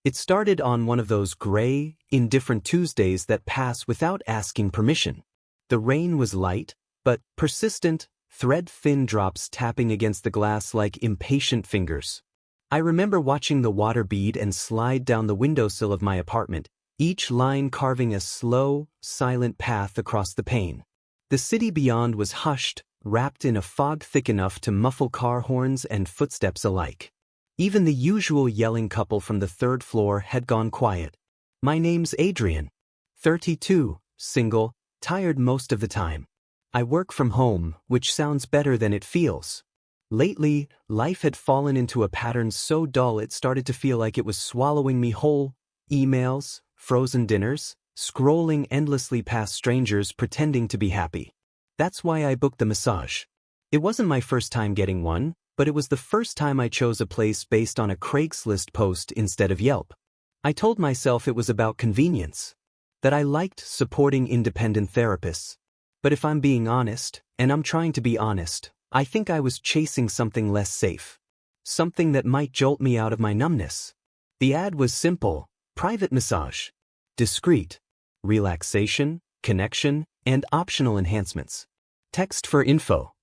It started on one of those gray, indifferent Tuesdays that pass without asking permission. The rain was light, but persistent, thread-thin drops tapping against the glass like impatient fingers. I remember watching the water bead and slide down the windowsill of my apartment, each line carving a slow, silent path across the pane. The city beyond was hushed, wrapped in a fog thick enough to muffle car horns and footsteps alike. Even the usual yelling couple from the third floor had gone quiet. My name's Adrian. 32, single, tired most of the time. I work from home, which sounds better than it feels. Lately, life had fallen into a pattern so dull it started to feel like it was swallowing me whole. Emails, frozen dinners, scrolling endlessly past strangers pretending to be happy. That's why I booked the massage. It wasn't my first time getting one, but it was the first time I chose a place based on a Craigslist post instead of Yelp. I told myself it was about convenience, that I liked supporting independent therapists. But if I'm being honest, and I'm trying to be honest, I think I was chasing something less safe. Something that might jolt me out of my numbness. The ad was simple: private massage. Discreet. Relaxation, connection, and optional enhancements. Text for info.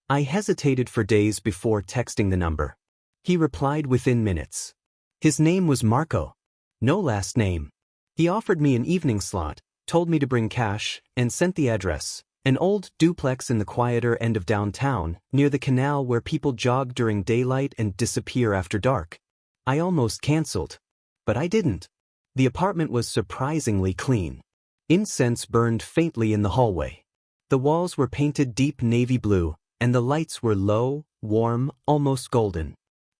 I hesitated for days before texting the number. He replied within minutes. His name was Marco. No last name. He offered me an evening slot, told me to bring cash, and sent the address, an old duplex in the quieter end of downtown, near the canal where people jog during daylight and disappear after dark. I almost canceled. But I didn't. The apartment was surprisingly clean. Incense burned faintly in the hallway. The walls were painted deep navy blue, and the lights were low, warm, almost golden.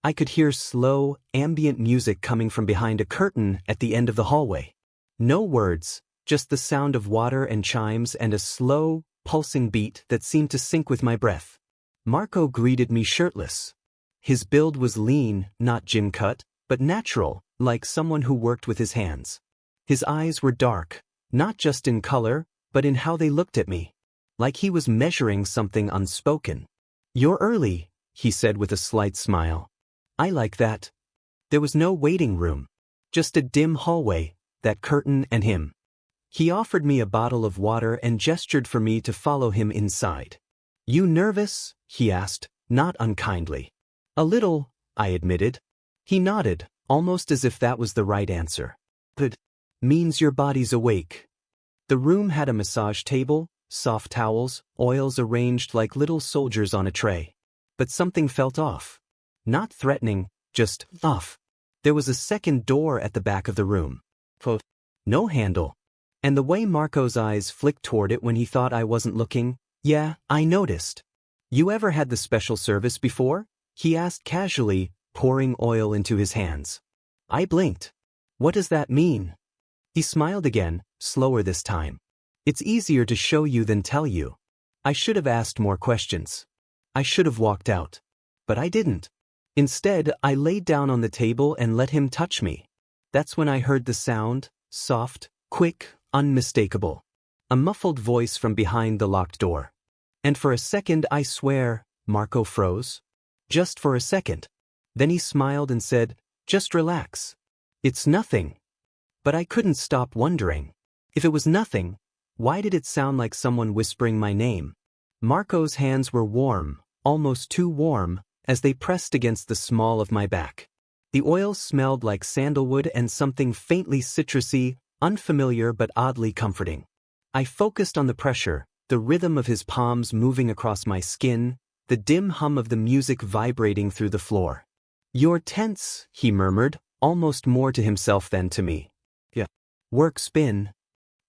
I could hear slow, ambient music coming from behind a curtain at the end of the hallway. No words, just the sound of water and chimes and a slow, pulsing beat that seemed to sync with my breath. Marco greeted me shirtless. His build was lean, not gym cut, but natural, like someone who worked with his hands. His eyes were dark, not just in color, but in how they looked at me. Like he was measuring something unspoken. "You're early," he said with a slight smile. "I like that." There was no waiting room. Just a dim hallway, that curtain and him. He offered me a bottle of water and gestured for me to follow him inside. "You nervous?" he asked, not unkindly. "A little," I admitted. He nodded, almost as if that was the right answer. "Good. Means your body's awake." The room had a massage table, soft towels, oils arranged like little soldiers on a tray. But something felt off. Not threatening, just off. There was a second door at the back of the room. No handle. And the way Marco's eyes flicked toward it when he thought I wasn't looking, yeah, I noticed. "You ever had the special service before?" he asked casually, pouring oil into his hands. I blinked. "What does that mean?" He smiled again, slower this time. "It's easier to show you than tell you." I should have asked more questions. I should have walked out. But I didn't. Instead, I laid down on the table and let him touch me. That's when I heard the sound, soft, quick, unmistakable. A muffled voice from behind the locked door. And for a second, I swear, Marco froze. Just for a second. Then he smiled and said, "Just relax. It's nothing." But I couldn't stop wondering. If it was nothing, why did it sound like someone whispering my name? Marco's hands were warm, almost too warm, as they pressed against the small of my back. The oil smelled like sandalwood and something faintly citrusy, unfamiliar but oddly comforting. I focused on the pressure, the rhythm of his palms moving across my skin, the dim hum of the music vibrating through the floor. "You're tense," he murmured, almost more to himself than to me. "Yeah. Work spin."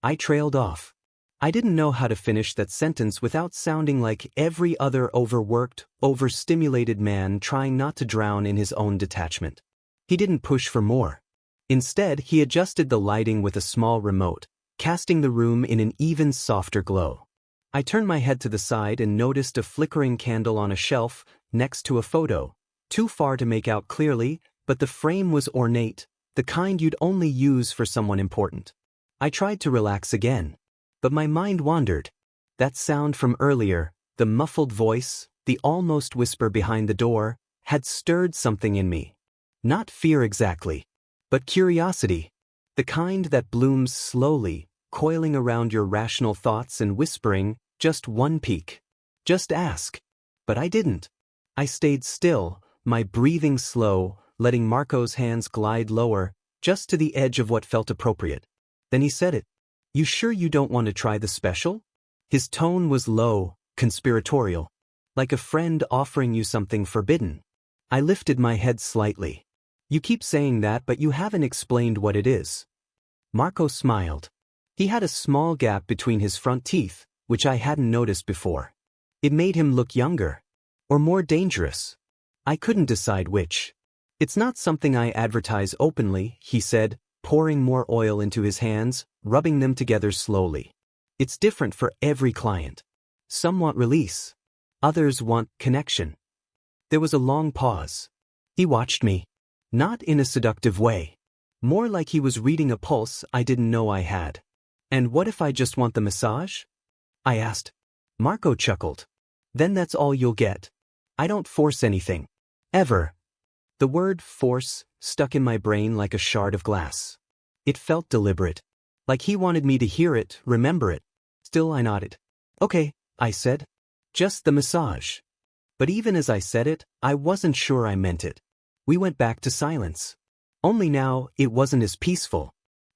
I trailed off. I didn't know how to finish that sentence without sounding like every other overworked, overstimulated man trying not to drown in his own detachment. He didn't push for more. Instead, he adjusted the lighting with a small remote, casting the room in an even softer glow. I turned my head to the side and noticed a flickering candle on a shelf next to a photo, too far to make out clearly, but the frame was ornate, the kind you'd only use for someone important. I tried to relax again. But my mind wandered. That sound from earlier, the muffled voice, the almost whisper behind the door, had stirred something in me. Not fear exactly. but curiosity. The kind that blooms slowly, coiling around your rational thoughts and whispering, just one peek. Just ask. But I didn't. I stayed still, my breathing slow, letting Marco's hands glide lower, just to the edge of what felt appropriate. Then he said it. You sure you don't want to try the special? His tone was low, conspiratorial. Like a friend offering you something forbidden. I lifted my head slightly. You keep saying that, but you haven't explained what it is. Marco smiled. He had a small gap between his front teeth, which I hadn't noticed before. It made him look younger. Or more dangerous. I couldn't decide which. It's not something I advertise openly, he said, pouring more oil into his hands, rubbing them together slowly. It's different for every client. Some want release. Others want connection. There was a long pause. He watched me. Not in a seductive way. More like he was reading a pulse I didn't know I had. And what if I just want the massage? I asked. Marco chuckled. Then that's all you'll get. I don't force anything. Ever. The word force stuck in my brain like a shard of glass. It felt deliberate. Like he wanted me to hear it, remember it. Still I nodded. Okay, I said. Just the massage. But even as I said it, I wasn't sure I meant it. We went back to silence. Only now, it wasn't as peaceful.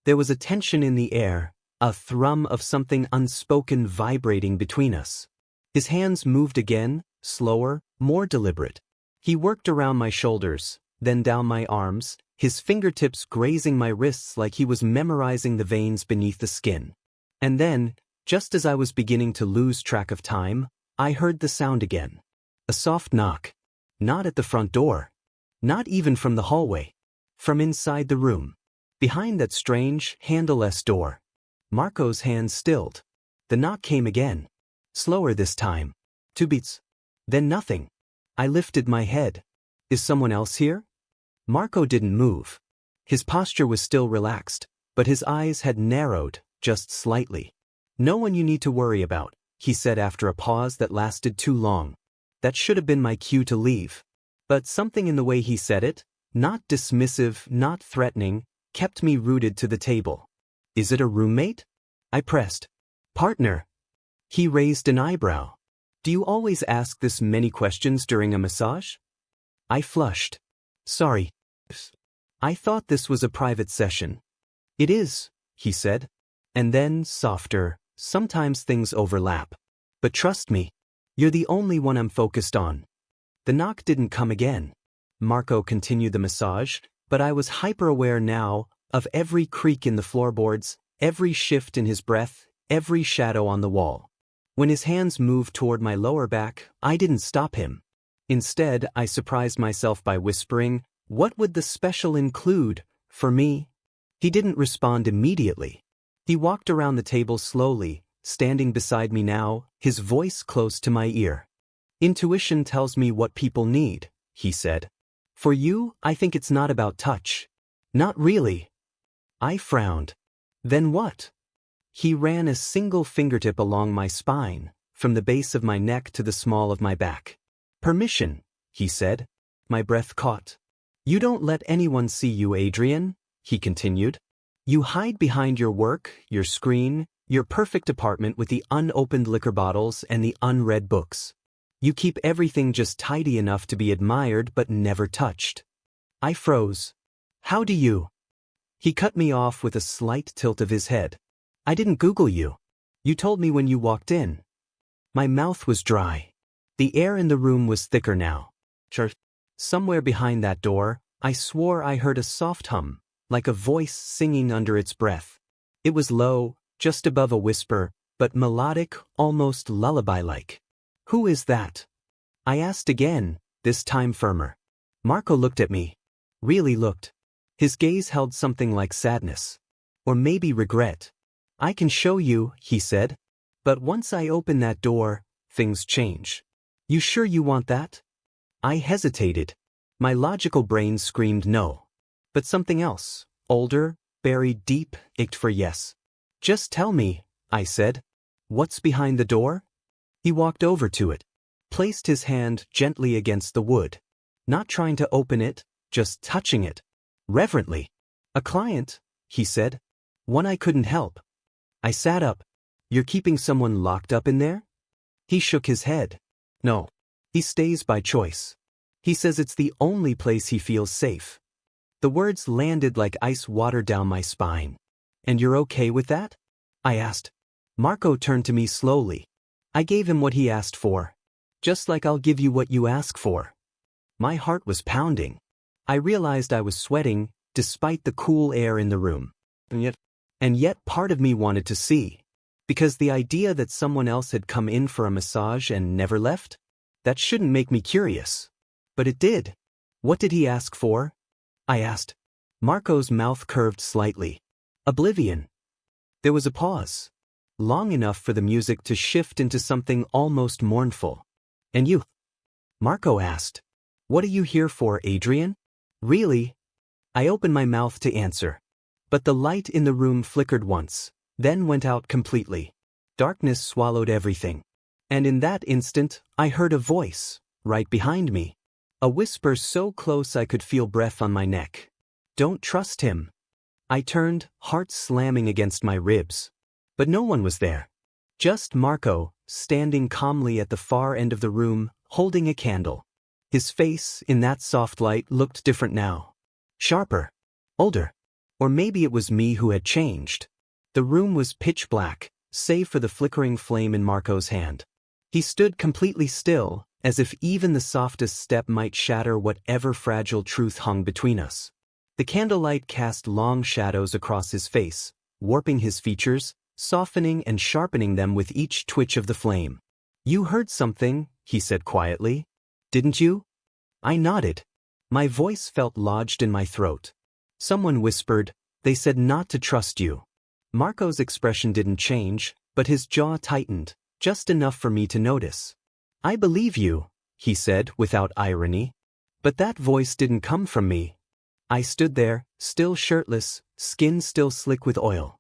There was a tension in the air, a thrum of something unspoken vibrating between us. His hands moved again, slower, more deliberate. He worked around my shoulders, then down my arms, his fingertips grazing my wrists like he was memorizing the veins beneath the skin. And then, just as I was beginning to lose track of time, I heard the sound again. A soft knock. Not at the front door. Not even from the hallway. From inside the room. Behind that strange, handleless door. Marco's hands stilled. The knock came again. Slower this time. 2 beats. Then nothing. I lifted my head. Is someone else here? Marco didn't move. His posture was still relaxed, but his eyes had narrowed, just slightly. No one you need to worry about, he said after a pause that lasted too long. That should have been my cue to leave. But something in the way he said it, not dismissive, not threatening, kept me rooted to the table. Is it a roommate? I pressed. Partner. He raised an eyebrow. Do you always ask this many questions during a massage? I flushed. Sorry. I thought this was a private session. It is, he said. And then, softer, sometimes things overlap. But trust me, you're the only one I'm focused on. The knock didn't come again. Marco continued the massage, but I was hyper-aware now of every creak in the floorboards, every shift in his breath, every shadow on the wall. When his hands moved toward my lower back, I didn't stop him. Instead, I surprised myself by whispering, what would the special include, for me? He didn't respond immediately. He walked around the table slowly, standing beside me now, his voice close to my ear. Intuition tells me what people need, he said. For you, I think it's not about touch. Not really. I frowned. Then what? He ran a single fingertip along my spine, from the base of my neck to the small of my back. Permission, he said. My breath caught. You don't let anyone see you, Adrian, he continued. You hide behind your work, your screen, your perfect apartment with the unopened liquor bottles and the unread books. You keep everything just tidy enough to be admired but never touched. I froze. How do you? He cut me off with a slight tilt of his head. I didn't Google you. You told me when you walked in. My mouth was dry. The air in the room was thicker now. Somewhere behind that door, I swore I heard a soft hum, like a voice singing under its breath. It was low, just above a whisper, but melodic, almost lullaby-like. Who is that? I asked again, this time firmer. Marco looked at me. Really looked. His gaze held something like sadness. Or maybe regret. I can show you, he said. But once I open that door, things change. You sure you want that? I hesitated. My logical brain screamed no. But something else, older, buried deep, ached for yes. Just tell me, I said. What's behind the door? He walked over to it, placed his hand gently against the wood, not trying to open it, just touching it, reverently. "A client," he said. "One I couldn't help." I sat up. "You're keeping someone locked up in there?" He shook his head. "No. He stays by choice. He says it's the only place he feels safe." The words landed like ice water down my spine. "And you're okay with that?" I asked. Marco turned to me slowly. I gave him what he asked for. "Just like I'll give you what you ask for." My heart was pounding. I realized I was sweating, despite the cool air in the room. And yet part of me wanted to see. Because the idea that someone else had come in for a massage and never left? That shouldn't make me curious. But it did. "What did he ask for?" I asked. Marco's mouth curved slightly. "Oblivion." There was a pause. Long enough for the music to shift into something almost mournful. "And you?" Marco asked. "What are you here for, Adrian?" "Really?" I opened my mouth to answer. But the light in the room flickered once, then went out completely. Darkness swallowed everything. And in that instant, I heard a voice, right behind me. A whisper so close I could feel breath on my neck. "Don't trust him." I turned, heart slamming against my ribs. But no one was there. Just Marco, standing calmly at the far end of the room, holding a candle. His face, in that soft light, looked different now. Sharper. Older. Or maybe it was me who had changed. The room was pitch black, save for the flickering flame in Marco's hand. He stood completely still, as if even the softest step might shatter whatever fragile truth hung between us. The candlelight cast long shadows across his face, warping his features, softening and sharpening them with each twitch of the flame. "You heard something," he said quietly. "Didn't you?" I nodded. My voice felt lodged in my throat. Someone whispered, "They said not to trust you." Marco's expression didn't change, but his jaw tightened, just enough for me to notice. "I believe you," he said without irony. But that voice didn't come from me. I stood there, still shirtless, skin still slick with oil.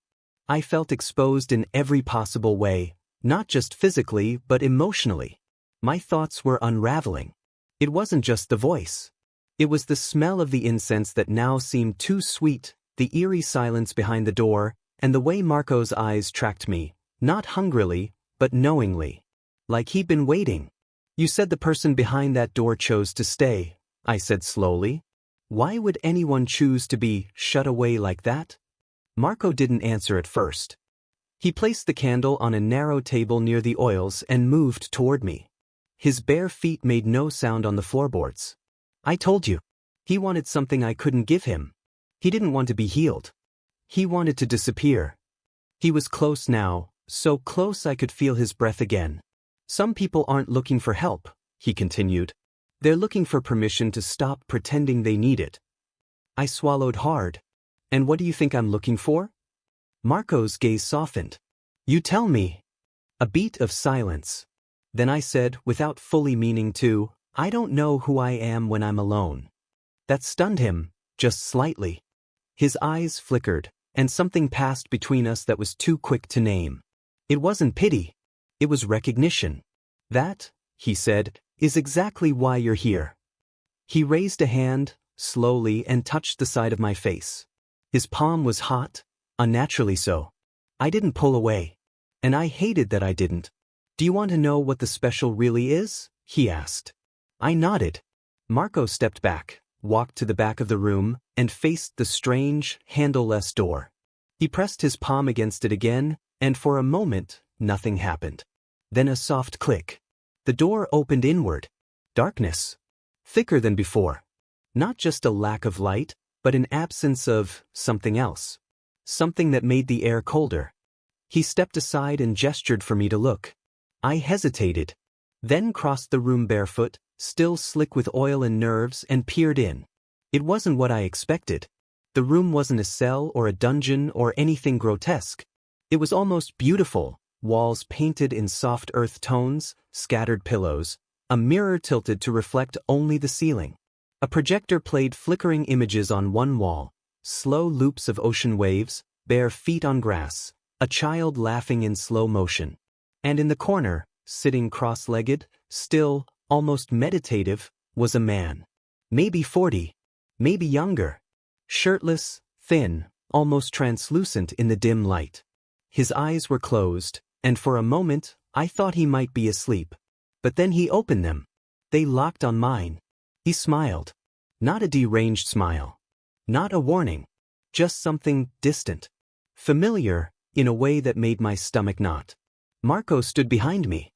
I felt exposed in every possible way, not just physically but emotionally. My thoughts were unraveling. It wasn't just the voice. It was the smell of the incense that now seemed too sweet, the eerie silence behind the door, and the way Marco's eyes tracked me, not hungrily, but knowingly. Like he'd been waiting. "You said the person behind that door chose to stay," I said slowly. "Why would anyone choose to be shut away like that?" Marco didn't answer at first. He placed the candle on a narrow table near the oils and moved toward me. His bare feet made no sound on the floorboards. "I told you. He wanted something I couldn't give him. He didn't want to be healed. He wanted to disappear." He was close now, so close I could feel his breath again. "Some people aren't looking for help," he continued. "They're looking for permission to stop pretending they need it." I swallowed hard. "And what do you think I'm looking for?" Marco's gaze softened. "You tell me." A beat of silence. Then I said, without fully meaning to, "I don't know who I am when I'm alone." That stunned him, just slightly. His eyes flickered, and something passed between us that was too quick to name. It wasn't pity. It was recognition. "That," he said, "is exactly why you're here." He raised a hand, slowly, and touched the side of my face. His palm was hot, unnaturally so. I didn't pull away. And I hated that I didn't. "Do you want to know what the special really is?" he asked. I nodded. Marco stepped back, walked to the back of the room, and faced the strange, handle-less door. He pressed his palm against it again, and for a moment, nothing happened. Then a soft click. The door opened inward. Darkness. Thicker than before. Not just a lack of light, but an absence of something else. Something that made the air colder. He stepped aside and gestured for me to look. I hesitated. Then crossed the room barefoot, still slick with oil and nerves, and peered in. It wasn't what I expected. The room wasn't a cell or a dungeon or anything grotesque. It was almost beautiful, walls painted in soft earth tones, scattered pillows, a mirror tilted to reflect only the ceiling. A projector played flickering images on one wall, slow loops of ocean waves, bare feet on grass, a child laughing in slow motion. And in the corner, sitting cross-legged, still, almost meditative, was a man. Maybe 40, maybe younger. Shirtless, thin, almost translucent in the dim light. His eyes were closed, and for a moment, I thought he might be asleep. But then he opened them. They locked on mine. He smiled. Not a deranged smile. Not a warning. Just something distant. Familiar, in a way that made my stomach knot. Marco stood behind me.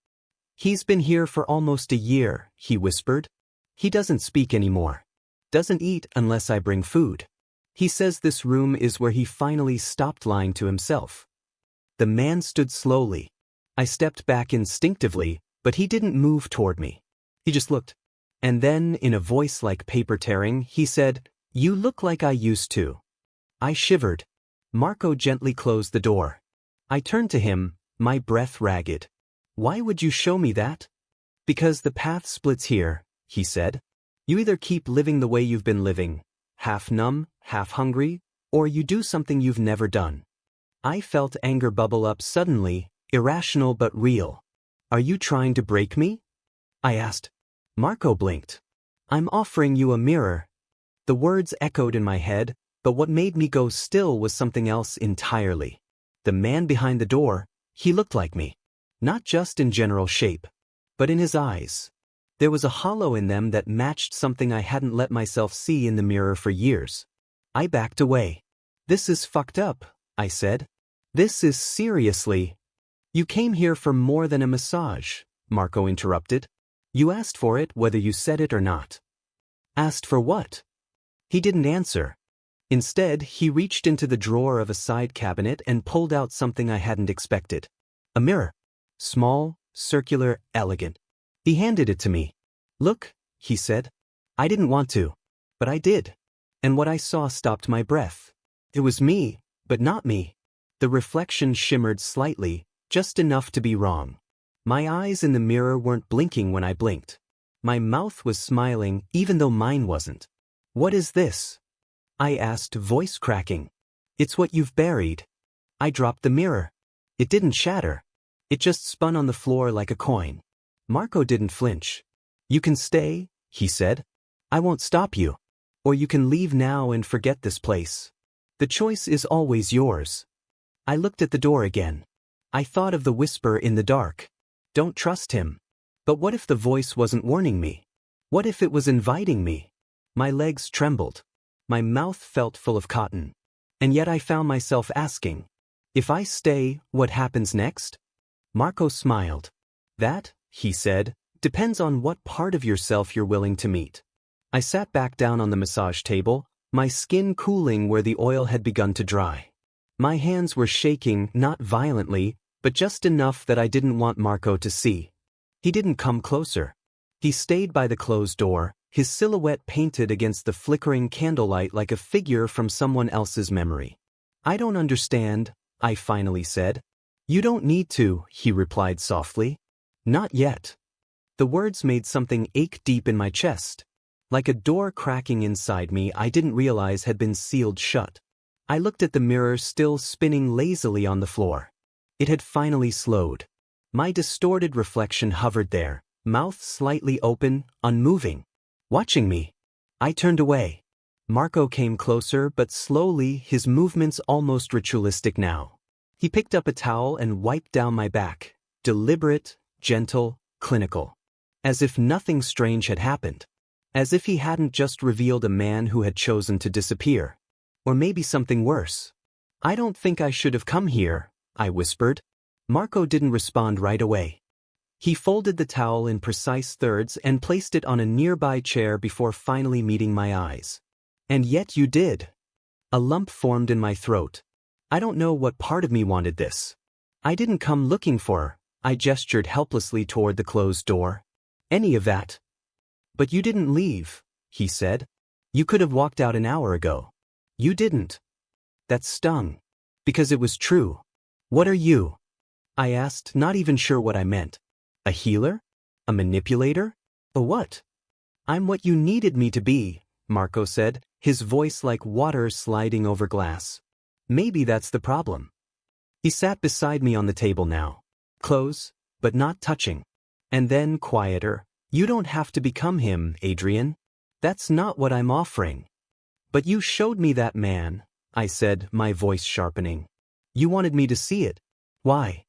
"He's been here for almost a year," he whispered. "He doesn't speak anymore. Doesn't eat unless I bring food. He says this room is where he finally stopped lying to himself." The man stood slowly. I stepped back instinctively, but he didn't move toward me. He just looked. And then, in a voice like paper tearing, he said, "You look like I used to." I shivered. Marco gently closed the door. I turned to him, my breath ragged. "Why would you show me that?" "Because the path splits here," he said. "You either keep living the way you've been living, half numb, half hungry, or you do something you've never done." I felt anger bubble up suddenly, irrational but real. "Are you trying to break me?" I asked. Marco blinked. "I'm offering you a mirror." The words echoed in my head, but what made me go still was something else entirely. The man behind the door, he looked like me. Not just in general shape, but in his eyes. There was a hollow in them that matched something I hadn't let myself see in the mirror for years. I backed away. "This is fucked up," I said. "This is seriously—" "You came here for more than a massage," Marco interrupted. "You asked for it whether you said it or not." "Asked for what?" He didn't answer. Instead, he reached into the drawer of a side cabinet and pulled out something I hadn't expected. A mirror. Small, circular, elegant. He handed it to me. "Look," he said. I didn't want to, but I did. And what I saw stopped my breath. It was me, but not me. The reflection shimmered slightly, just enough to be wrong. My eyes in the mirror weren't blinking when I blinked. My mouth was smiling even though mine wasn't. "What is this?" I asked, voice cracking. "It's what you've buried." I dropped the mirror. It didn't shatter. It just spun on the floor like a coin. Marco didn't flinch. "You can stay," he said. "I won't stop you. Or you can leave now and forget this place. The choice is always yours." I looked at the door again. I thought of the whisper in the dark. Don't trust him. But what if the voice wasn't warning me? What if it was inviting me? My legs trembled. My mouth felt full of cotton. And yet I found myself asking, if I stay, what happens next? Marco smiled. "That," he said, "depends on what part of yourself you're willing to meet." I sat back down on the massage table, my skin cooling where the oil had begun to dry. My hands were shaking, not violently, but just enough that I didn't want Marco to see. He didn't come closer. He stayed by the closed door, his silhouette painted against the flickering candlelight like a figure from someone else's memory. "I don't understand," I finally said. "You don't need to," he replied softly. "Not yet." The words made something ache deep in my chest. Like a door cracking inside me I didn't realize had been sealed shut. I looked at the mirror still spinning lazily on the floor. It had finally slowed. My distorted reflection hovered there, mouth slightly open, unmoving, watching me. I turned away. Marco came closer, but slowly, his movements almost ritualistic now. He picked up a towel and wiped down my back, deliberate, gentle, clinical. As if nothing strange had happened. As if he hadn't just revealed a man who had chosen to disappear. Or maybe something worse. "I don't think I should have come here," I whispered. Marco didn't respond right away. He folded the towel in precise thirds and placed it on a nearby chair before finally meeting my eyes. "And yet you did." A lump formed in my throat. I don't know what part of me wanted this. I didn't come looking for her. I gestured helplessly toward the closed door. "Any of that." "But you didn't leave," he said. "You could have walked out an hour ago. You didn't." That stung. Because it was true. "What are you?" I asked, not even sure what I meant. A healer? A manipulator? A what? "I'm what you needed me to be," Marco said, his voice like water sliding over glass. "Maybe that's the problem." He sat beside me on the table now. Close, but not touching. And then, quieter, "You don't have to become him, Adrian. That's not what I'm offering." "But you showed me that man," I said, my voice sharpening. You wanted me to see it. Why?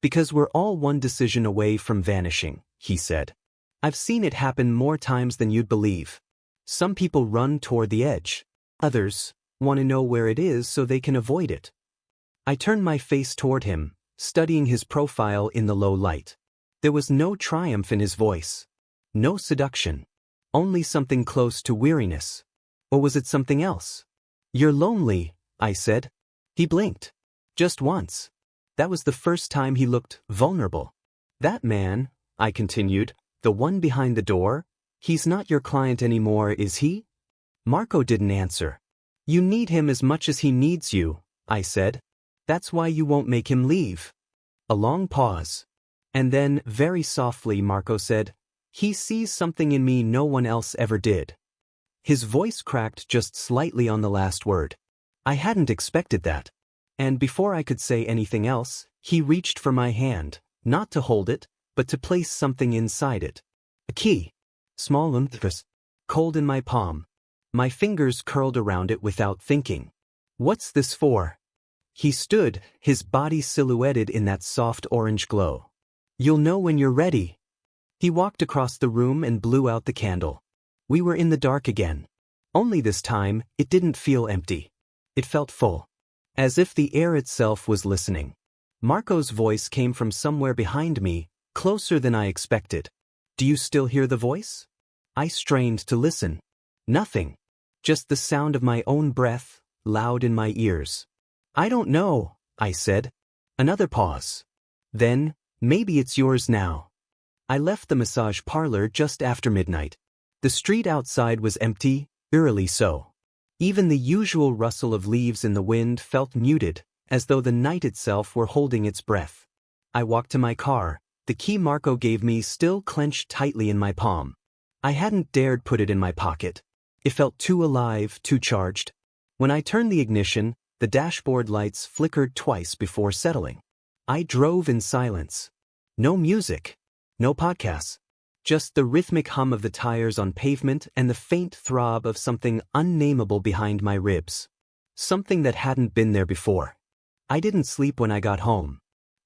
Because we're all one decision away from vanishing, he said. I've seen it happen more times than you'd believe. Some people run toward the edge. Others want to know where it is so they can avoid it. I turned my face toward him, studying his profile in the low light. There was no triumph in his voice. No seduction. Only something close to weariness. Or was it something else? You're lonely, I said. He blinked. Just once. That was the first time he looked vulnerable. That man, I continued, the one behind the door, he's not your client anymore, is he? Marco didn't answer. You need him as much as he needs you, I said. That's why you won't make him leave. A long pause. And then, very softly, Marco said, he sees something in me no one else ever did. His voice cracked just slightly on the last word. I hadn't expected that. And before I could say anything else, he reached for my hand, not to hold it, but to place something inside it. A key. Small and cold in my palm. My fingers curled around it without thinking. What's this for? He stood, his body silhouetted in that soft orange glow. You'll know when you're ready. He walked across the room and blew out the candle. We were in the dark again. Only this time, it didn't feel empty. It felt full. As if the air itself was listening. Marco's voice came from somewhere behind me, closer than I expected. Do you still hear the voice? I strained to listen. Nothing. Just the sound of my own breath, loud in my ears. I don't know, I said. Another pause. Then, maybe it's yours now. I left the massage parlor just after midnight. The street outside was empty, eerily so. Even the usual rustle of leaves in the wind felt muted, as though the night itself were holding its breath. I walked to my car, the key Marco gave me still clenched tightly in my palm. I hadn't dared put it in my pocket. It felt too alive, too charged. When I turned the ignition, the dashboard lights flickered twice before settling. I drove in silence. No music. No podcasts. Just the rhythmic hum of the tires on pavement and the faint throb of something unnameable behind my ribs. Something that hadn't been there before. I didn't sleep when I got home.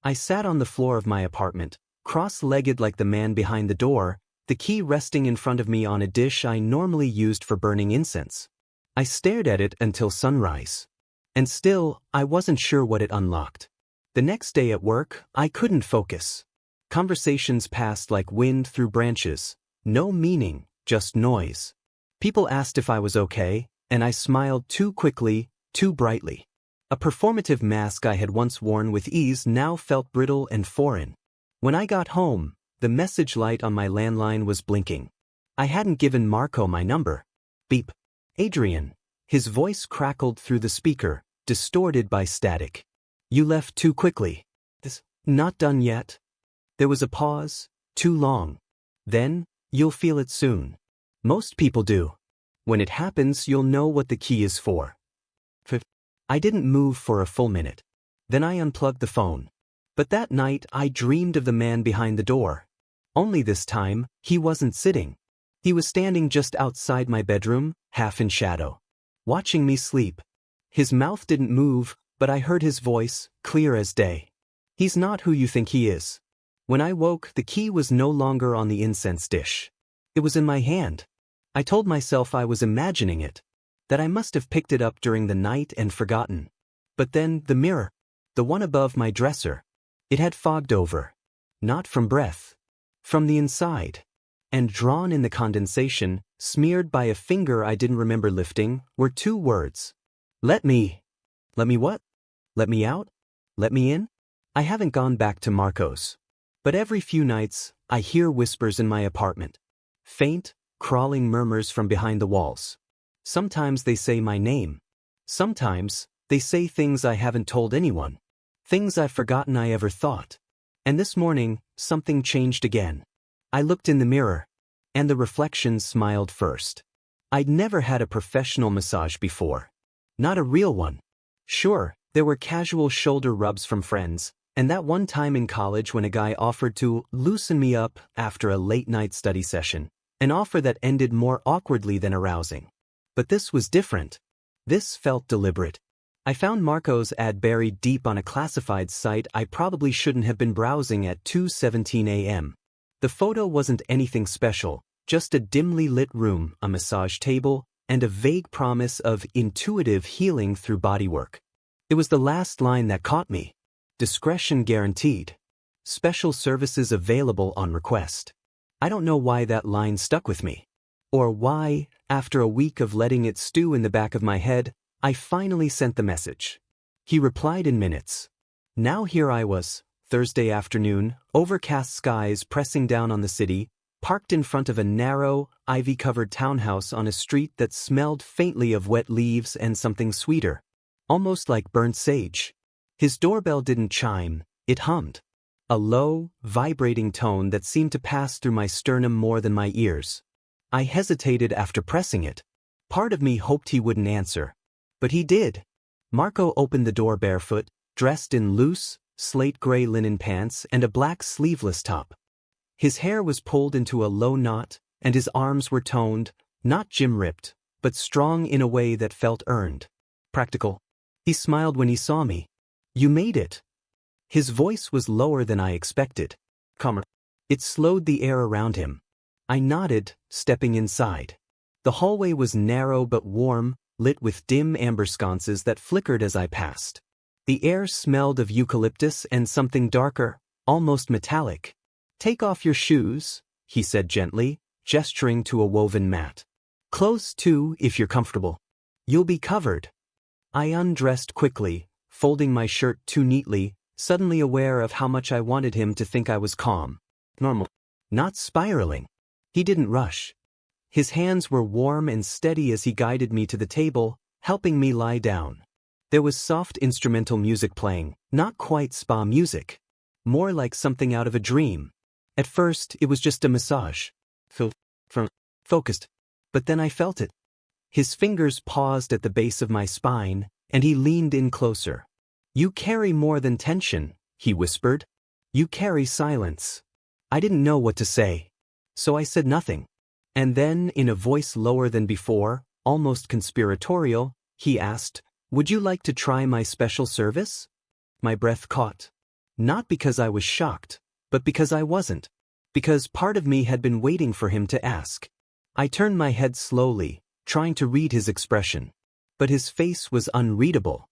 I sat on the floor of my apartment, cross-legged like the man behind the door, the key resting in front of me on a dish I normally used for burning incense. I stared at it until sunrise. And still, I wasn't sure what it unlocked. The next day at work, I couldn't focus. Conversations passed like wind through branches. No meaning, just noise. People asked if I was okay, and I smiled too quickly, too brightly. A performative mask I had once worn with ease now felt brittle and foreign. When I got home, the message light on my landline was blinking. I hadn't given Marco my number. Beep. Adrian. His voice crackled through the speaker, distorted by static. You left too quickly. This, not done yet. There was a pause, too long. Then, you'll feel it soon. Most people do. When it happens, you'll know what the key is for. I didn't move for a full minute. Then I unplugged the phone. But that night, I dreamed of the man behind the door. Only this time, he wasn't sitting. He was standing just outside my bedroom, half in shadow, watching me sleep. His mouth didn't move, but I heard his voice, clear as day. He's not who you think he is. When I woke, the key was no longer on the incense dish. It was in my hand. I told myself I was imagining it, that I must have picked it up during the night and forgotten. But then, the mirror, the one above my dresser, it had fogged over. Not from breath. From the inside. And drawn in the condensation, smeared by a finger I didn't remember lifting, were two words. Let me. Let me what? Let me out? Let me in? I haven't gone back to Marco's. But every few nights, I hear whispers in my apartment. Faint, crawling murmurs from behind the walls. Sometimes they say my name. Sometimes, they say things I haven't told anyone. Things I've forgotten I ever thought. And this morning, something changed again. I looked in the mirror. And the reflection smiled first. I'd never had a professional massage before. Not a real one. Sure, there were casual shoulder rubs from friends, and that one time in college when a guy offered to loosen me up after a late-night study session, an offer that ended more awkwardly than arousing. But this was different. This felt deliberate. I found Marco's ad buried deep on a classified site I probably shouldn't have been browsing at 2:17 a.m. The photo wasn't anything special, just a dimly lit room, a massage table, and a vague promise of intuitive healing through bodywork. It was the last line that caught me. Discretion guaranteed. Special services available on request. I don't know why that line stuck with me. Or why, after a week of letting it stew in the back of my head, I finally sent the message. He replied in minutes. Now here I was, Thursday afternoon, overcast skies pressing down on the city, parked in front of a narrow, ivy-covered townhouse on a street that smelled faintly of wet leaves and something sweeter, almost like burnt sage. His doorbell didn't chime, it hummed. A low, vibrating tone that seemed to pass through my sternum more than my ears. I hesitated after pressing it. Part of me hoped he wouldn't answer. But he did. Marco opened the door barefoot, dressed in loose, slate-gray linen pants and a black sleeveless top. His hair was pulled into a low knot, and his arms were toned, not gym-ripped, but strong in a way that felt earned. Practical. He smiled when he saw me. You made it. His voice was lower than I expected. Calmer. It slowed the air around him. I nodded, stepping inside. The hallway was narrow but warm, lit with dim amber sconces that flickered as I passed. The air smelled of eucalyptus and something darker, almost metallic. Take off your shoes, he said gently, gesturing to a woven mat. Clothes too, if you're comfortable. You'll be covered. I undressed quickly, folding my shirt too neatly, suddenly aware of how much I wanted him to think I was calm. Normal. Not spiraling. He didn't rush. His hands were warm and steady as he guided me to the table, helping me lie down. There was soft instrumental music playing, not quite spa music. More like something out of a dream. At first, it was just a massage. Focused. But then I felt it. His fingers paused at the base of my spine, and he leaned in closer. You carry more than tension, he whispered. You carry silence. I didn't know what to say. So I said nothing. And then, in a voice lower than before, almost conspiratorial, he asked, Would you like to try my special service? My breath caught. Not because I was shocked, but because I wasn't. Because part of me had been waiting for him to ask. I turned my head slowly, trying to read his expression. But his face was unreadable.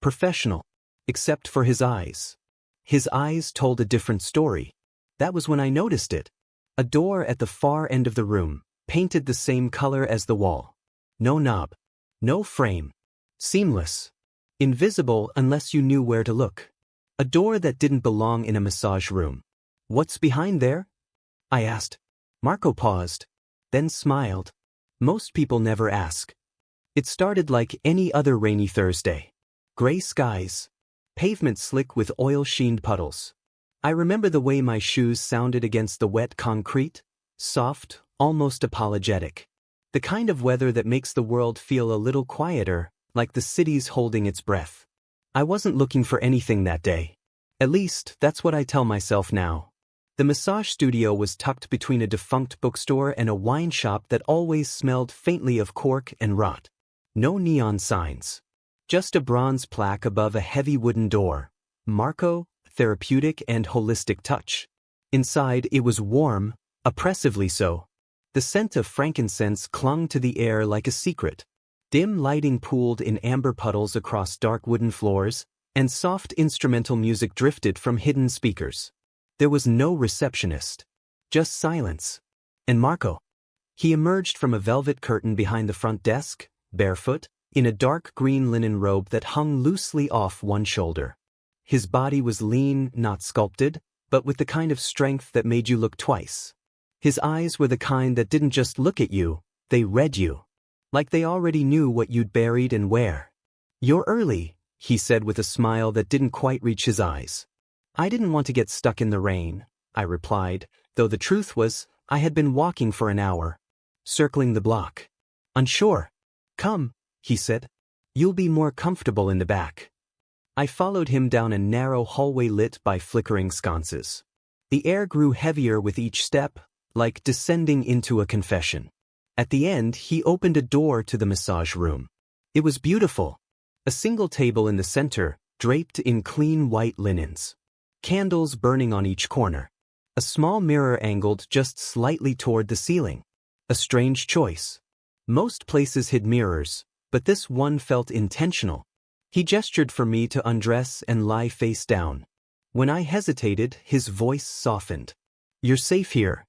Professional. Except for his eyes. His eyes told a different story. That was when I noticed it. A door at the far end of the room, painted the same color as the wall. No knob. No frame. Seamless. Invisible unless you knew where to look. A door that didn't belong in a massage room. What's behind there? I asked. Marco paused, then smiled. Most people never ask. It started like any other rainy Thursday. Gray skies. Pavement slick with oil-sheened puddles. I remember the way my shoes sounded against the wet concrete. Soft, almost apologetic. The kind of weather that makes the world feel a little quieter, like the city's holding its breath. I wasn't looking for anything that day. At least, that's what I tell myself now. The massage studio was tucked between a defunct bookstore and a wine shop that always smelled faintly of cork and rot. No neon signs. Just a bronze plaque above a heavy wooden door. Marco, Therapeutic and Holistic Touch. Inside, it was warm, oppressively so. The scent of frankincense clung to the air like a secret. Dim lighting pooled in amber puddles across dark wooden floors, and soft instrumental music drifted from hidden speakers. There was no receptionist. Just silence. And Marco. He emerged from a velvet curtain behind the front desk, barefoot, in a dark green linen robe that hung loosely off one shoulder. His body was lean, not sculpted, but with the kind of strength that made you look twice. His eyes were the kind that didn't just look at you, they read you. Like they already knew what you'd buried and where. You're early, he said with a smile that didn't quite reach his eyes. I didn't want to get stuck in the rain, I replied, though the truth was, I had been walking for an hour. Circling the block. Unsure. Come, he said. You'll be more comfortable in the back. I followed him down a narrow hallway lit by flickering sconces. The air grew heavier with each step, like descending into a confession. At the end, he opened a door to the massage room. It was beautiful. A single table in the center, draped in clean white linens. Candles burning on each corner. A small mirror angled just slightly toward the ceiling. A strange choice. Most places hid mirrors, but this one felt intentional. He gestured for me to undress and lie face down. When I hesitated, his voice softened. "You're safe here."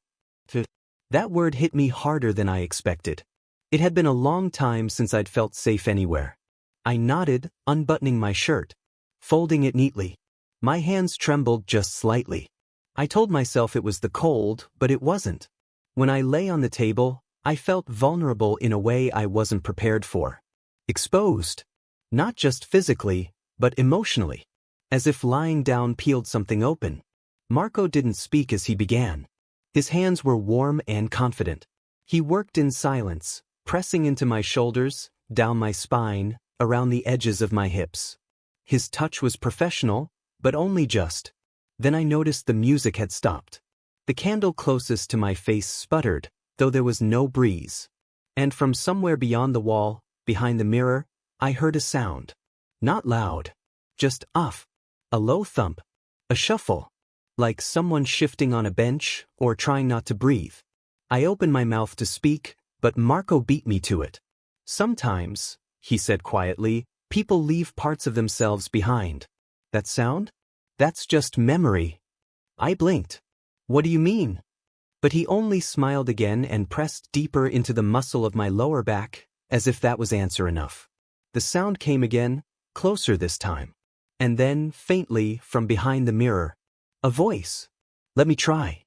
That word hit me harder than I expected. It had been a long time since I'd felt safe anywhere. I nodded, unbuttoning my shirt, folding it neatly. My hands trembled just slightly. I told myself it was the cold, but it wasn't. When I lay on the table, I felt vulnerable in a way I wasn't prepared for. Exposed. Not just physically, but emotionally. As if lying down peeled something open. Marco didn't speak as he began. His hands were warm and confident. He worked in silence, pressing into my shoulders, down my spine, around the edges of my hips. His touch was professional, but only just. Then I noticed the music had stopped. The candle closest to my face sputtered, though there was no breeze. And from somewhere beyond the wall, behind the mirror, I heard a sound. Not loud. Just off. A low thump. A shuffle. Like someone shifting on a bench or trying not to breathe. I opened my mouth to speak, but Marco beat me to it. "Sometimes," he said quietly, "people leave parts of themselves behind. That sound? That's just memory." I blinked. "What do you mean?" But he only smiled again and pressed deeper into the muscle of my lower back, as if that was answer enough. The sound came again, closer this time. And then, faintly, from behind the mirror, a voice. "Let me try."